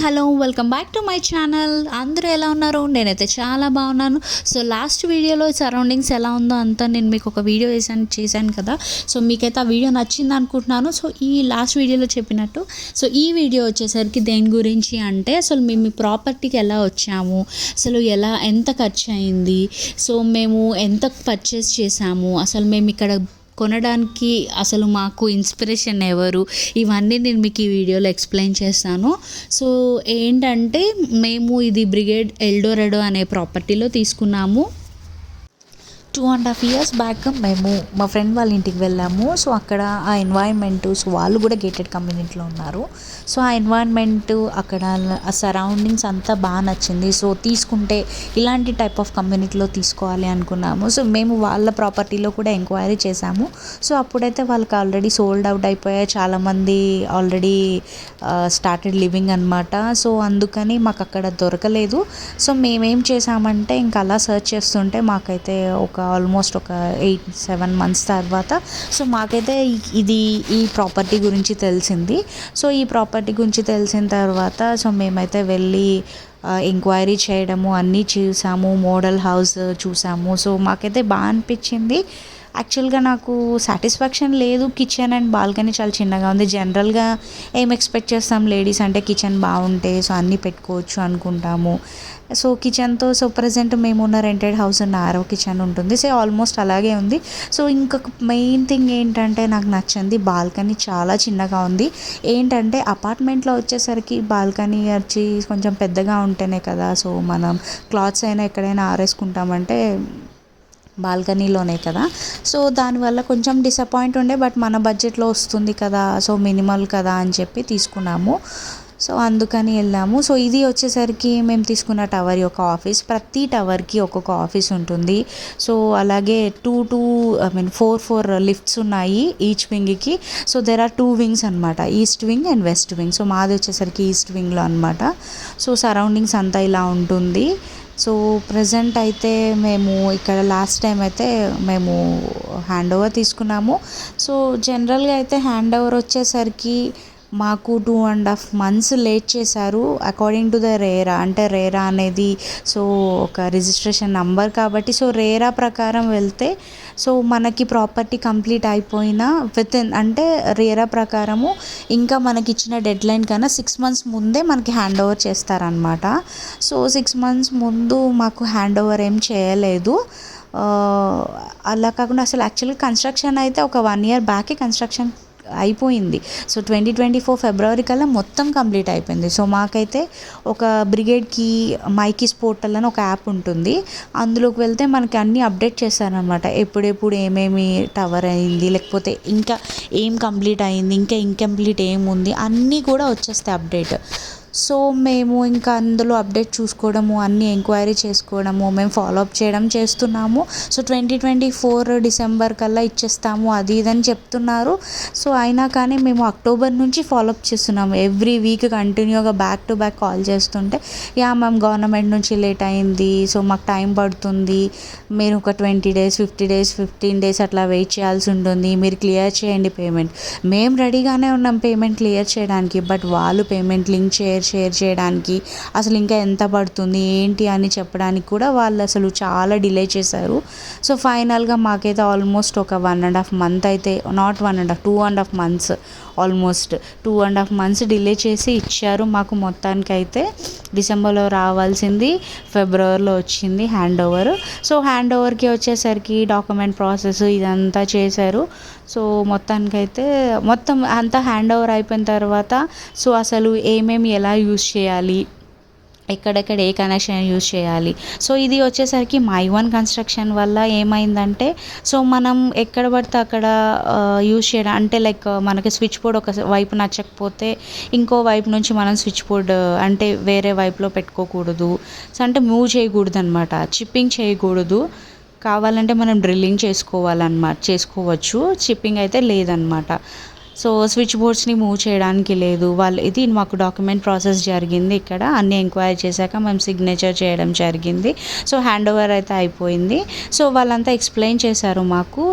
Hello welcome back to my channel. అందరూ ఎలా ఉన్నారు? నేనైతే చాలా బాగున్నాను. సో లాస్ట్ వీడియోలో సరౌండింగ్స్ ఎలా ఉందో అంతా నేను మీకు ఒక వీడియో చేశాను కదా. సో మీకైతే ఆ వీడియో నచ్చింది అనుకుంటున్నాను. సో ఈ లాస్ట్ వీడియోలో చెప్పినట్టు సో ఈ వీడియో వచ్చేసరికి దేని గురించి అంటే అసలు మేము ఈ ప్రాపర్టీకి ఎలా వచ్చాము, అసలు ఎంత ఖర్చు అయింది, సో మేము ఎంత పర్చేస్ చేసాము, అసలు మేము ఇక్కడ కొనడానికి అసలు మాకు ఇన్స్పిరేషన్ ఎవరు, ఇవన్నీ నేను మీకు ఈ వీడియోలో ఎక్స్ప్లెయిన్ చేస్తాను. సో ఏంటంటే మేము ఇది బ్రిగేడ్ ఎల్డోరెడో అనే ప్రాపర్టీలో తీసుకున్నాము. 2.5 years బ్యాక్ మేము మా ఫ్రెండ్ వాళ్ళ ఇంటికి వెళ్ళాము. సో అక్కడ ఆ ఎన్వైర్న్మెంటు, సో వాళ్ళు కూడా గేటెడ్ కమ్యూనిటీలో ఉన్నారు. సో ఆ ఎన్వైర్న్మెంటు అక్కడ ఆ సరౌండింగ్స్ అంతా బాగా నచ్చింది. సో తీసుకుంటే ఇలాంటి టైప్ ఆఫ్ కమ్యూనిటీలో తీసుకోవాలి అనుకున్నాము. సో మేము వాళ్ళ ప్రాపర్టీలో కూడా ఎంక్వైరీ చేశాము. సో అప్పుడైతే వాళ్ళకి ఆల్రెడీ సోల్డ్ అవుట్ అయిపోయాయి, చాలామంది ఆల్రెడీ స్టార్టెడ్ లివింగ్ అనమాట. సో అందుకని మాకు అక్కడ దొరకలేదు. సో మేమేం చేసామంటే ఇంకా అలా సర్చ్ చేస్తుంటే మాకైతే ఆల్మోస్ట్ ఒక 8-7 months తర్వాత సో మాకైతే ఈ ప్రాపర్టీ గురించి తెలిసింది. సో ఈ ప్రాపర్టీ గురించి తెలిసిన తర్వాత సో మేమైతే వెళ్ళి ఎంక్వైరీ చేయడము అన్నీ చూసాము, మోడల్ హౌస్ చూసాము. సో మాకైతే బాగా అనిపించింది. యాక్చువల్గా నాకు సాటిస్ఫాక్షన్ లేదు. కిచెన్ అండ్ బాల్కనీ చాలా చిన్నగా ఉంది. జనరల్గా ఏం ఎక్స్పెక్ట్ చేస్తాం, లేడీస్ అంటే కిచెన్ బాగుంటే సో అన్నీ పెట్టుకోవచ్చు అనుకుంటాము. సో కిచెన్తో సో ప్రజెంట్ మేమున్న రెంటెడ్ హౌస్ నారో కిచెన్ ఉంటుంది. సో ఆల్మోస్ట్ అలాగే ఉంది. సో ఇంకొక మెయిన్ థింగ్ ఏంటంటే నాకు నచ్చింది, బాల్కనీ చాలా చిన్నగా ఉంది. ఏంటంటే అపార్ట్మెంట్లో వచ్చేసరికి బాల్కనీ వచ్చి కొంచెం పెద్దగా ఉంటేనే కదా సో మనం క్లాత్స్ అయినా ఎక్కడైనా ఆరేసుకుంటామంటే బాల్కనీలోనే కదా. సో దానివల్ల కొంచెం డిసప్పాయింట్ ఉండే, బట్ మన బడ్జెట్లో వస్తుంది కదా సో మినిమల్ కదా అని చెప్పి తీసుకున్నాము. సో అందుకని వెళ్ళాము. సో ఇది వచ్చేసరికి మేము తీసుకున్న టవర్ యొక్క ఆఫీస్. ప్రతి టవర్కి ఒక్కొక్క ఆఫీస్ ఉంటుంది. సో అలాగే 4 లిఫ్ట్స్ ఉన్నాయి ఈచ్ వింగ్కి. సో దెర్ ఆర్ 2 wings అనమాట, east wing and west wing. So మాది వచ్చేసరికి ఈస్ట్ వింగ్లో అనమాట. సో సరౌండింగ్స్ అంతా ఇలా ఉంటుంది. సో ప్రజెంట్ అయితే మేము ఇక్కడ లాస్ట్ టైం అయితే మేము హ్యాండ్ ఓవర్ తీసుకున్నాము. సో జనరల్గా అయితే హ్యాండ్ ఓవర్ వచ్చేసరికి మాకు 2.5 months లేట్ చేశారు అకార్డింగ్ టు ద రేరా. అంటే రేరా అనేది సో ఒక రిజిస్ట్రేషన్ నంబర్ కాబట్టి సో రేరా ప్రకారం వెళ్తే సో మనకి ప్రాపర్టీ కంప్లీట్ అయిపోయినా అంటే రేరా ప్రకారము ఇంకా మనకి ఇచ్చిన డెడ్లైన్ కన్నా 6 months ముందే మనకి హ్యాండ్ ఓవర్ చేస్తారనమాట. సో 6 months ముందు మాకు హ్యాండ్ ఓవర్ ఏం చేయలేదు. అలా కాకుండా అసలు యాక్చువల్గా కన్స్ట్రక్షన్ అయితే ఒక 1 year బ్యాకే కన్స్ట్రక్షన్ అయిపోయింది. సో 2024 February కల్లా మొత్తం కంప్లీట్ అయిపోయింది. సో మాకైతే ఒక బ్రిగేడ్కి మైకీస్ పోర్టల్ అని ఒక యాప్ ఉంటుంది. అందులోకి వెళ్తే మనకి అన్నీ అప్డేట్ చేస్తారనమాట. ఎప్పుడెప్పుడు ఏమేమి టవర్ అయింది, లేకపోతే ఇంకా ఏం కంప్లీట్ అయింది, ఇంకా ఇంకంప్లీట్ ఏముంది అన్నీ కూడా వచ్చేస్తాయి అప్డేట్. సో మేము ఇంకా అందులో అప్డేట్ చూసుకోవడము, అన్నీ ఎంక్వైరీ చేసుకోవడము, మేము ఫాలోఅప్ చేయడం చేస్తున్నాము. సో 2024 December కల్లా ఇచ్చేస్తాము అది ఇదని చెప్తున్నారు. సో అయినా కానీ మేము అక్టోబర్ నుంచి ఫాలోఅప్ చేస్తున్నాము. ఎవ్రీ వీక్ కంటిన్యూగా బ్యాక్ టు బ్యాక్ కాల్ చేస్తుంటే మ్యామ్ గవర్నమెంట్ నుంచి లేట్ అయింది, సో మాకు టైం పడుతుంది, మీరు ఒక 20 days 50 days 15 days అట్లా వెయిట్ చేయాల్సి ఉంటుంది, మీరు క్లియర్ చేయండి పేమెంట్. మేము రెడీగానే ఉన్నాం పేమెంట్ క్లియర్ చేయడానికి, బట్ వాళ్ళు పేమెంట్ లింక్ షేర్ చేయడానికి అసలు ఇంకా ఎంత పడుతుంది ఏంటి అని చెప్పడానికి కూడా వాళ్ళు అసలు చాలా డిలే చేశారు. సో ఫైనల్గా మాకైతే ఆల్మోస్ట్ ఒక 1.5 month అయితే, not 1.5, 2.5 months, almost 2.5 months delay చేసి ఇచ్చారు మాకు. మొత్తానికైతే డిసెంబర్లో రావాల్సింది ఫిబ్రవరిలో వచ్చింది హ్యాండ్ ఓవర్. సో హ్యాండ్ ఓవర్కి వచ్చేసరికి డాక్యుమెంట్ ప్రాసెస్ ఇదంతా చేశారు. సో మొత్తానికైతే మొత్తం అంతా హ్యాండ్ ఓవర్ అయిపోయిన తర్వాత సో అసలు ఏమేమి ఎలా యూజ్ చేయాలి, ఎక్కడెక్కడ ఏ కనెక్షన్ యూజ్ చేయాలి. సో ఇది వచ్చేసరికి మై వన్ కన్స్ట్రక్షన్ వల్ల ఏమైందంటే సో మనం ఎక్కడ పడితే అక్కడ యూజ్ చేయడం, అంటే లైక్ మనకి స్విచ్ బోర్డ్ ఒక వైపు నచ్చకపోతే ఇంకో వైపు నుంచి మనం స్విచ్ బోర్డ్ అంటే వేరే వైపులో పెట్టుకోకూడదు. సో అంటే మూవ్ చేయకూడదు అనమాట, చిప్పింగ్ చేయకూడదు. కావాలంటే మనం డ్రిల్లింగ్ చేసుకోవచ్చు, చిప్పింగ్ అయితే లేదనమాట. సో స్విచ్ బోర్డ్స్ని మూవ్ చేయడానికి లేదు. ఇది మాకు డాక్యుమెంట్ ప్రాసెస్ జరిగింది. ఇక్కడ అన్ని ఎంక్వైరీ చేశాక మేము సిగ్నేచర్ చేయడం జరిగింది. సో హ్యాండ్ ఓవర్ అయితే అయిపోయింది. సో వాళ్ళంతా ఎక్స్ప్లెయిన్ చేశారు మాకు.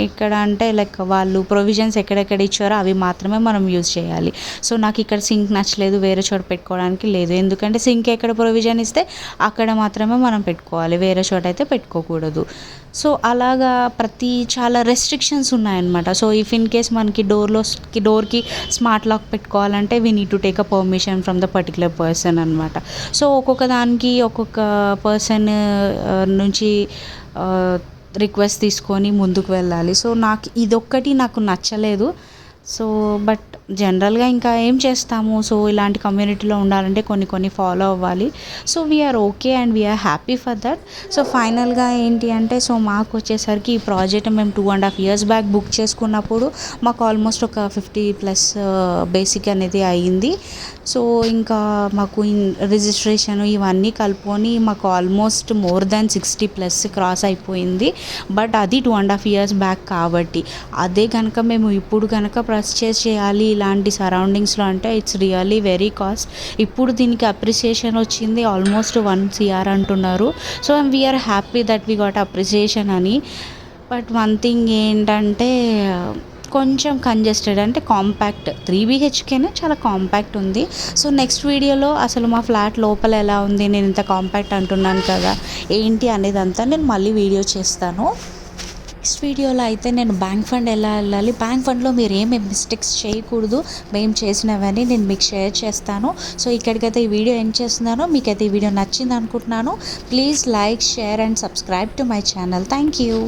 ఇక్కడ అంటే లైక్ వాళ్ళు ప్రొవిజన్స్ ఎక్కడెక్కడ ఇచ్చారో అవి మాత్రమే మనం యూజ్ చేయాలి. సో నాకు ఇక్కడ సింక్ నచ్చలేదు, వేరే చోట పెట్టుకోవడానికి లేదు. ఎందుకంటే సింక్ ఎక్కడ ప్రొవిజన్ ఇస్తే అక్కడ మాత్రమే మనం పెట్టుకోవాలి, వేరే చోట అయితే పెట్టుకోకూడదు. సో అలాగా చాలా రెస్ట్రిక్షన్స్ ఉన్నాయన్నమాట. సో ఇఫ్ ఇన్ కేస్ మనకి డోర్కి స్మార్ట్ లాక్ పెట్టుకోవాలంటే we need to take a permission from the particular person అనమాట. సో ఒక్కొక్క దానికి ఒక్కొక్క పర్సన్ నుంచి రిక్వెస్ట్ తీసుకొని ముందుకు వెళ్ళాలి. సో ఇదొక్కటి నాకు నచ్చలేదు. సో బట్ జనరల్గా ఇంకా ఏం చేస్తాము. సో ఇలాంటి కమ్యూనిటీలో ఉండాలంటే కొన్ని ఫాలో అవ్వాలి. So we are okay and we are happy for that. So ఫైనల్గా ఏంటి అంటే, సో మాకు వచ్చేసరికి ఈ ప్రాజెక్ట్ మేము 2.5 years బ్యాక్ బుక్ చేసుకున్నప్పుడు మాకు ఆల్మోస్ట్ ఒక 50+ బేసిక్ అనేది అయ్యింది. సో ఇంకా మాకు రిజిస్ట్రేషన్ ఇవన్నీ కలుపుకొని మాకు ఆల్మోస్ట్ మోర్ దాన్ 60+ క్రాస్ అయిపోయింది. బట్ అది 2.5 years బ్యాక్ కాబట్టి అదే కనుక మేము ఇప్పుడు కనుక పర్చేస్ చేయాలి ఇలాంటి సరౌండింగ్స్లో అంటే ఇట్స్ రియల్లీ వెరీ కాస్ట్. ఇప్పుడు దీనికి అప్రిసియేషన్ వచ్చింది ఆల్మోస్ట్ 1 crore అంటున్నారు. So we are happy that we got appreciation అని. బట్ వన్ థింగ్ ఏంటంటే కొంచెం కంజెస్టెడ్, అంటే కాంపాక్ట్ 3 BHKనే చాలా కాంపాక్ట్ ఉంది. సో నెక్స్ట్ వీడియోలో అసలు మా ఫ్లాట్ లోపల ఎలా ఉంది, నేను ఇంత కాంపాక్ట్ అంటున్నాను కదా ఏంటి అనేది అంతా నేను మళ్ళీ వీడియో చేస్తాను. నెక్స్ట్ వీడియోలో అయితే నేను బ్యాంక్ ఫండ్ ఎలా వెళ్ళాలి, బ్యాంక్ ఫండ్లో మీరు ఏమేమి మిస్టేక్స్ చేయకూడదు, మేము చేసినవన్నీ నేను మీకు షేర్ చేస్తాను. సో ఇక్కడికైతే ఈ వీడియో ఎండ్ చేస్తున్నాను. మీకైతే ఈ వీడియో నచ్చింది అనుకుంటున్నాను. Please like, share and subscribe to my channel. Thank you.